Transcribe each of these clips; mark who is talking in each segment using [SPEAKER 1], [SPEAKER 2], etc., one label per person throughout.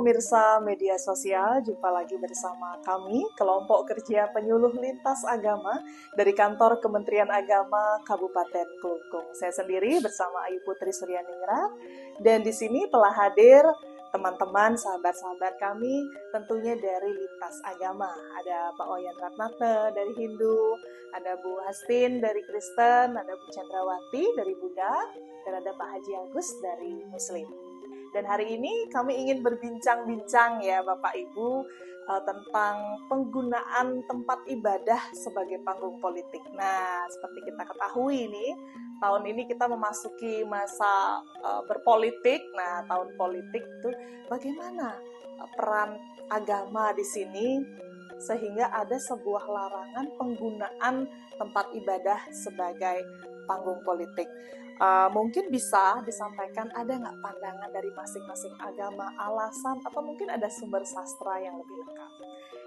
[SPEAKER 1] pemirsa media sosial, jumpa lagi bersama kami, kelompok kerja penyuluh lintas agama dari kantor Kementerian Agama Kabupaten Klungkung. Saya sendiri bersama Ayu Putri Suryaningrat, dan di sini telah hadir teman-teman, sahabat-sahabat kami, tentunya dari lintas agama. Ada Pak Wayan Ratnate dari Hindu, ada Bu Hastin dari Kristen, ada Bu Chandrawati dari Buddha, dan ada Pak Haji Agus dari Muslim. Dan hari ini kami ingin berbincang-bincang ya Bapak Ibu tentang penggunaan tempat ibadah sebagai panggung politik. Nah, seperti kita ketahui nih, tahun ini kita memasuki masa berpolitik. Nah, tahun politik itu bagaimana peran agama di sini sehingga ada sebuah larangan penggunaan tempat ibadah sebagai panggung politik. Mungkin bisa disampaikan, ada nggak pandangan dari masing-masing agama, alasan, atau mungkin ada sumber sastra yang lebih lengkap.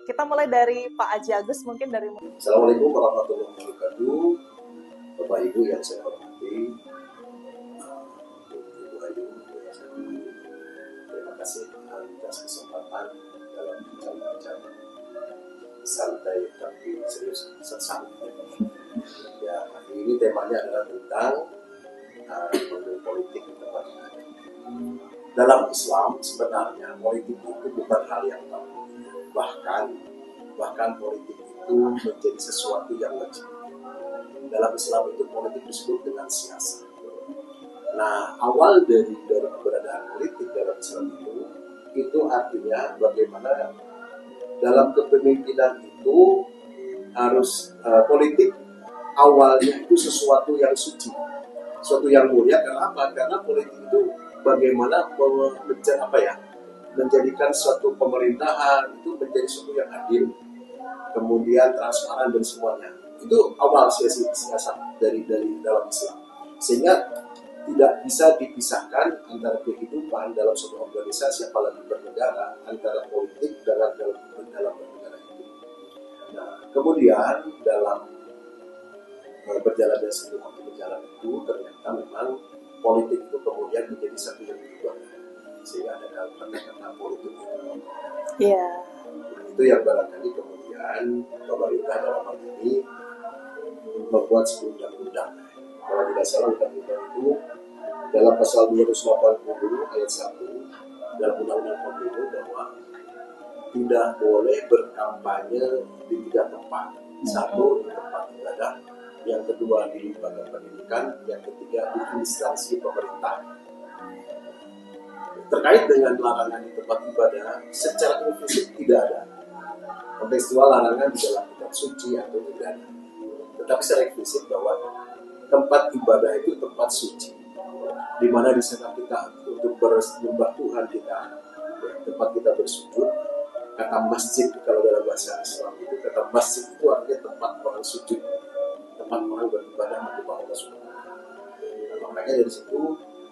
[SPEAKER 1] Kita mulai dari Pak Haji Agus, mungkin dari...
[SPEAKER 2] Assalamualaikum warahmatullahi wabarakatuh. Bapak Ibu yang saya hormati, Ibu Ayu, terima kasih atas kesempatan dalam bincang-bincang santai tapi serius santai. Ya, hari ini temanya adalah tentang politik tempat ibadah. Dalam Islam sebenarnya politik itu bukan hal yang tabu. Bahkan politik itu menjadi sesuatu yang wajib. Dalam Islam itu politik disebut dengan siasat. Nah, awal dari keberadaan politik dalam Islam itu artinya bagaimana dalam kepemimpinan itu harus politik awalnya itu sesuatu yang suci, sesuatu yang mulia. Kenapa? Karena politik itu bagaimana menjadikan suatu pemerintahan itu menjadi sesuatu yang adil, kemudian transparan dan semuanya. Itu awal siasat dari dalam Islam, sehingga tidak bisa dipisahkan antara kehidupan dalam suatu organisasi apalagi bernegara antara politik dalam bernegara itu. Nah, kemudian dalam berjalannya sebuah waktu berjalan itu ternyata memang politik itu kemudian menjadi satu yang berubah, sehingga ada kata politik itu.
[SPEAKER 1] Iya.
[SPEAKER 2] Itu yang barangkali kemudian pemerintah dalam hal ini membuat sebuah undang-undang. Kalau tidak salah undang-undang itu dalam pasal 280 ayat 1 dalam undang-undang pemilu bahwa tidak boleh berkampanye di 3 tempat. Satu, di tempat ibadah, yang kedua di lembaga pendidikan, yang ketiga di instansi pemerintah. Terkait dengan larangan di tempat ibadah, secara implisит tidak ada kontekstual larangan di dalam kitab suci atau tidak ada. Tetapi secara eksplisit bahwa tempat ibadah itu tempat suci, di mana di sana kita untuk menyembah Tuhan kita, tempat kita bersujud. Kata masjid kalau dalam bahasa Islam itu, kata masjid itu artinya tempat orang sujud, tempat orang beribadah menyembah Allah Subhanahu wa Ta'ala. Makanya dari situ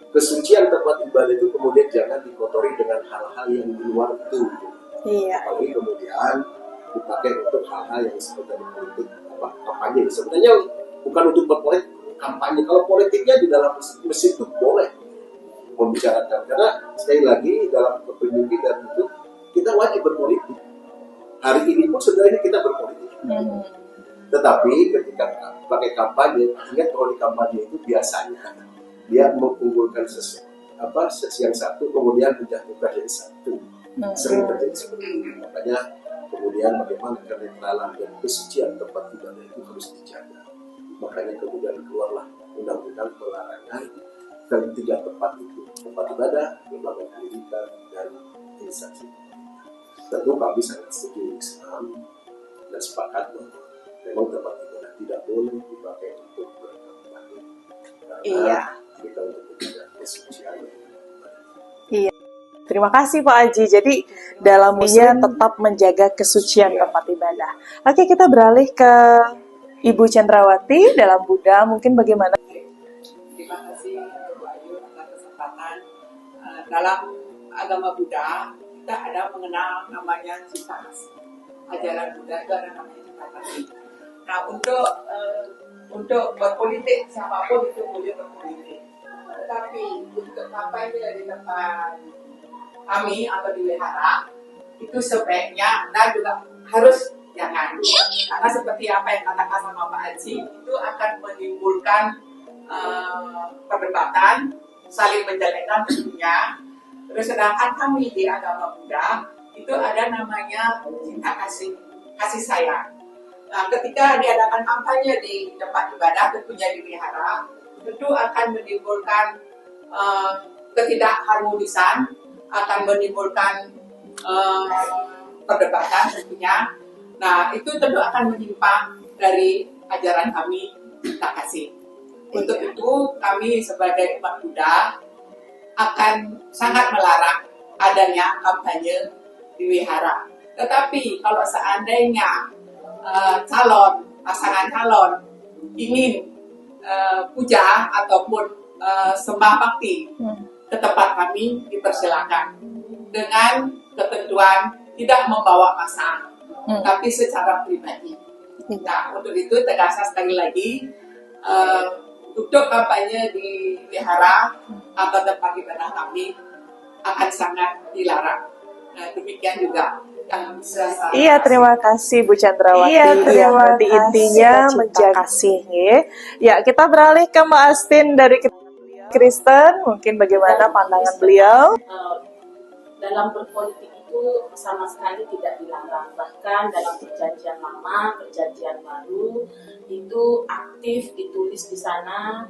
[SPEAKER 2] kesucian tempat ibadah itu kemudian jangan dikotori dengan hal-hal yang di luar itu.
[SPEAKER 1] Iya.
[SPEAKER 2] Apalagi kemudian dipakai untuk hal-hal yang disebut dari politik kampanye. Sebenarnya bukan untuk berpolitik kampanye. Kalau politiknya di dalam mesin itu boleh membicarakan, karena sekali lagi dalam kepemimpinan itu kita wajib berpolitik. Hari ini pun sebenarnya kita berpolitik. Tetapi ketika pakai kampanye, ingat kalau di kampanye itu biasanya dia mengunggulkan yang satu kemudian menjatuhkan yang satu. Sering terjadi seperti itu. Makanya kemudian bagaimana kenetralan dan kesucian tempat ibadah itu harus dijaga. Makanya kemudian keluarlah undang-undang pelarangan ketiga tempat itu, tempat ibadah, lembaga pendidikan, dan instansi. Tentu kami sangat setuju Islam dan sepakat bahwa memang tempat ibadah tidak boleh dipakai untuk berkampanye.
[SPEAKER 1] Iya.
[SPEAKER 2] Kita untuk menjaga kesucian.
[SPEAKER 1] Iya. Terima kasih Pak Haji. Jadi dalam Muslim tetap menjaga kesucian tempat ibadah. Oke, kita beralih ke Ibu Chandrawati dalam Buddha. Mungkin bagaimana?
[SPEAKER 3] Terima kasih Bu Ayu atas kesempatan. Dalam agama Buddha kita ada mengenal namanya citas. Ajaran Buddha itu ada namanya citas. Nah, untuk berpolitik siapapun itu boleh berpolitik. Tetapi untuk kampanye di tempat kami atau di wihara itu sebaiknya Anda juga harus jangan, karena seperti apa yang katakan sama Pak Haji itu akan menimbulkan perdebatan, saling menjelekkan tentunya. Terus sedangkan kami di agama Buddha itu ada namanya cinta kasih, kasih sayang. Nah, ketika diadakan kampanye di tempat ibadah, tentunya di wihara, tentu akan menimbulkan ketidakharmonisan, akan menimbulkan perdebatan tentunya. Nah, itu tentu akan menyimpang dari ajaran kami cinta kasih. Untuk itu kami sebagai umat Buddha akan sangat melarang adanya kampanye di wihara. Tetapi kalau seandainya pasangan calon ingin puja ataupun sembah bakti ke tempat kami, dipersilakan dengan ketentuan tidak membawa massa, tapi secara pribadi. Nah, untuk itu tegaskan sekali lagi, untuk kampanye di wihara atau tempat ibadah kami akan sangat dilarang. Nah, demikian juga yang bisa saya.
[SPEAKER 1] Iya, terima kasih Bu Chandrawati.
[SPEAKER 3] Iya, terima
[SPEAKER 1] Yang
[SPEAKER 3] kasih.
[SPEAKER 1] intinya menjaga kasih. Ya, kita beralih ke Mbak Astin dari Kristen. Mungkin bagaimana pandangan beliau?
[SPEAKER 4] Dalam berpolitik itu sama sekali tidak dilarang. Bahkan dalam perjanjian lama, perjanjian baru itu aktif ditulis di sana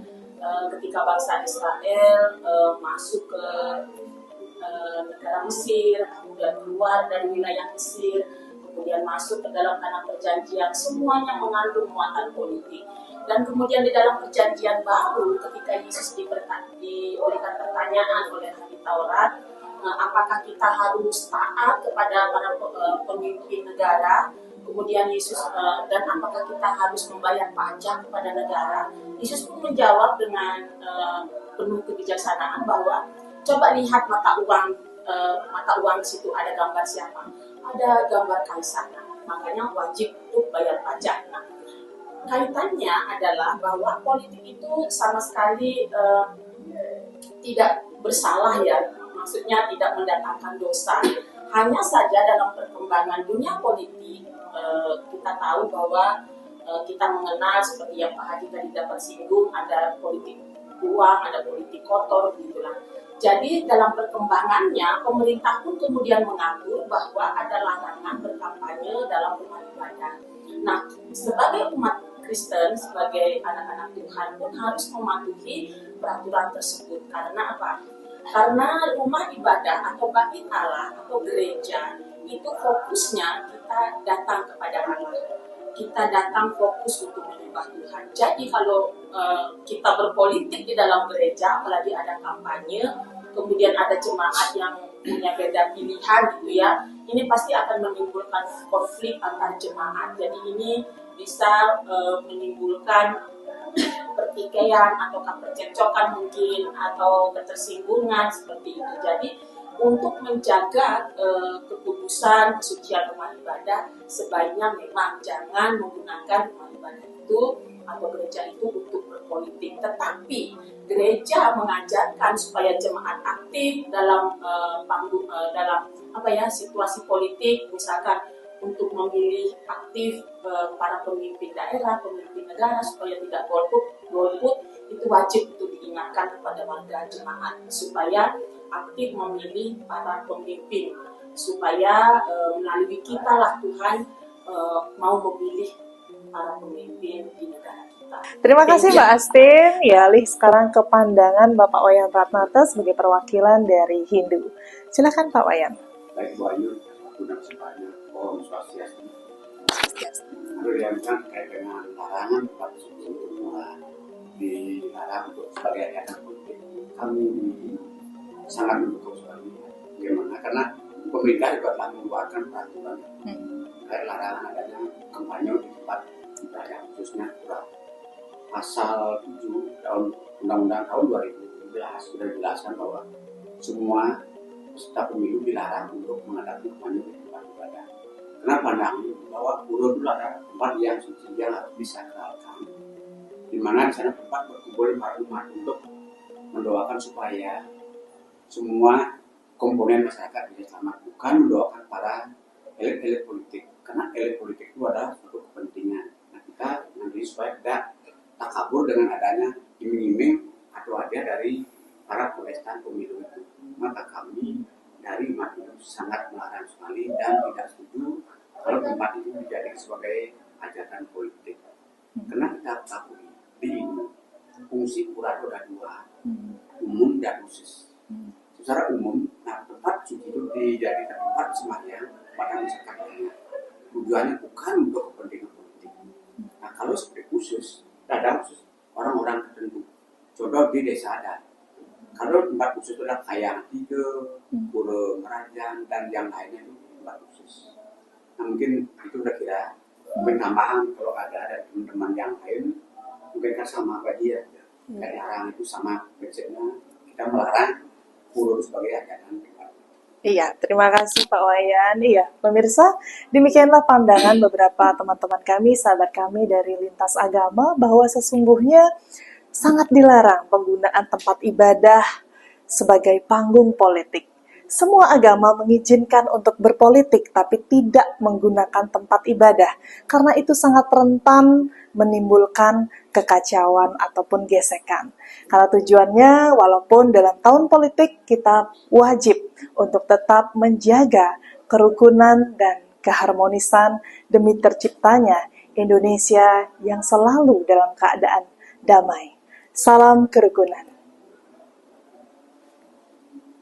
[SPEAKER 4] ketika bangsa Israel masuk ke negara Mesir, kemudian keluar dari wilayah Mesir, kemudian masuk ke dalam tanah perjanjian, semuanya mengandung muatan politik. Dan kemudian di dalam perjanjian baru, ketika Yesus diberikan pertanyaan oleh ahli Taurat, apakah kita harus taat kepada para pemimpin negara, kemudian Yesus dan apakah kita harus membayar pajak kepada negara, Yesus pun menjawab dengan penuh kebijaksanaan bahwa coba lihat mata uang di situ ada gambar siapa? Ada gambar kaisar. Makanya wajib untuk bayar pajak. Nah, kaitannya adalah bahwa politik itu sama sekali tidak bersalah ya, maksudnya tidak mendatangkan dosa. Hanya saja dalam perkembangan dunia politik kita tahu bahwa kita mengenal seperti yang Pak Haji tadi dapat singgung, ada politik uang, ada politik kotor, gitulah. Jadi dalam perkembangannya pemerintah pun kemudian mengatur bahwa ada larangan berkampanye dalam rumah ibadah. Nah, sebagai umat Kristen, sebagai anak-anak Tuhan pun harus mematuhi peraturan tersebut. Karena apa? Karena rumah ibadah atau bait Allah atau gereja itu fokusnya kita datang kepada Allah. Kita datang fokus untuk menyembah Tuhan. Jadi kalau kita berpolitik di dalam gereja, apalagi ada kampanye, kemudian ada jemaat yang punya beda pilihan gitu ya, ini pasti akan menimbulkan konflik antar jemaat. Jadi ini bisa menimbulkan pertikaian atau percekcokan mungkin atau ketersinggungan seperti itu. Jadi untuk menjaga kekudusan, kesucian rumah ibadah, sebaiknya memang jangan menggunakan rumah ibadah itu atau gereja itu untuk berpolitik. Tetapi gereja mengajarkan supaya jemaat aktif dalam situasi politik, misalkan untuk memilih aktif para pemimpin daerah, pemimpin negara supaya tidak golput, itu wajib untuk diingatkan kepada warga jemaat supaya aktif memilih para pemimpin, supaya melalui kita lah Tuhan mau memilih para pemimpin di negara kita.
[SPEAKER 1] Terima kasih Mbak Astin. Ya, alih sekarang ke pandangan Bapak Wayan Ratnata sebagai perwakilan dari Hindu. Silakan Pak Wayan.
[SPEAKER 5] Baik Bu Ayu, aku dan sebanyak Om Swastiastu. Berdiamkan terkait dengan larangan tempat semua dilarang untuk sebagai anak politik. Kami sangat mendukung sekali. Bagaimana? Karena pemerintah juga telah mengeluarkan peraturan terkait larangan adanya kampanye di tempat ibadah, khususnya pasal 7 Undang-Undang tahun 2017 sudah dijelaskan bahwa semua peserta pemilu dilarang untuk mengadakan kampanye di tempat ibadah. Karena pandangan bahwa pura itu adalah tempat yang suci yang harus disakralkan, di mana di sana tempat berkumpul para umat untuk mendoakan supaya semua komponen masyarakat bisa selamat, bukan mendoakan para elit-elit politik, karena elit politik itu adalah suatu kepentingan. Nah, kita nanti supaya tidak takabur dengan adanya iming-iming atau hadiah dari para kontestan pemilu itu. Maka kami dari umat itu sangat melarang sekali dan tidak setuju kalau tempat itu dijadikan sebagai ajakan politik. Karena kita ketahui di ini fungsi pura itu ada dua, umum dan khusus. Secara umum, nah tempat suci itu dijadikan tempat sembahyang pada masyarakat lainnya. Tujuannya bukan untuk kepentingan politik. Nah kalau seperti khusus, ada khusus orang-orang tertentu. Contoh di desa ada. Kalau tempat khusus itu ada kayak tiga, pura Merajang dan yang lainnya itu tempat khusus. Nah mungkin itu udah kira penambahan kalau ada teman-teman yang lain mungkin kan sama apa dia. Dari orang itu sama prinsipnya kita melarang pura sebagai ajakan pribadi.
[SPEAKER 1] Iya, terima kasih Pak Wayan. Iya, pemirsa, demikianlah pandangan beberapa teman-teman kami, sahabat kami dari lintas agama, bahwa sesungguhnya sangat dilarang penggunaan tempat ibadah sebagai panggung politik. Semua agama mengizinkan untuk berpolitik, tapi tidak menggunakan tempat ibadah, karena itu sangat rentan menimbulkan kekacauan ataupun gesekan. Karena tujuannya, walaupun dalam tahun politik, kita wajib untuk tetap menjaga kerukunan dan keharmonisan demi terciptanya Indonesia yang selalu dalam keadaan damai. Salam kerukunan.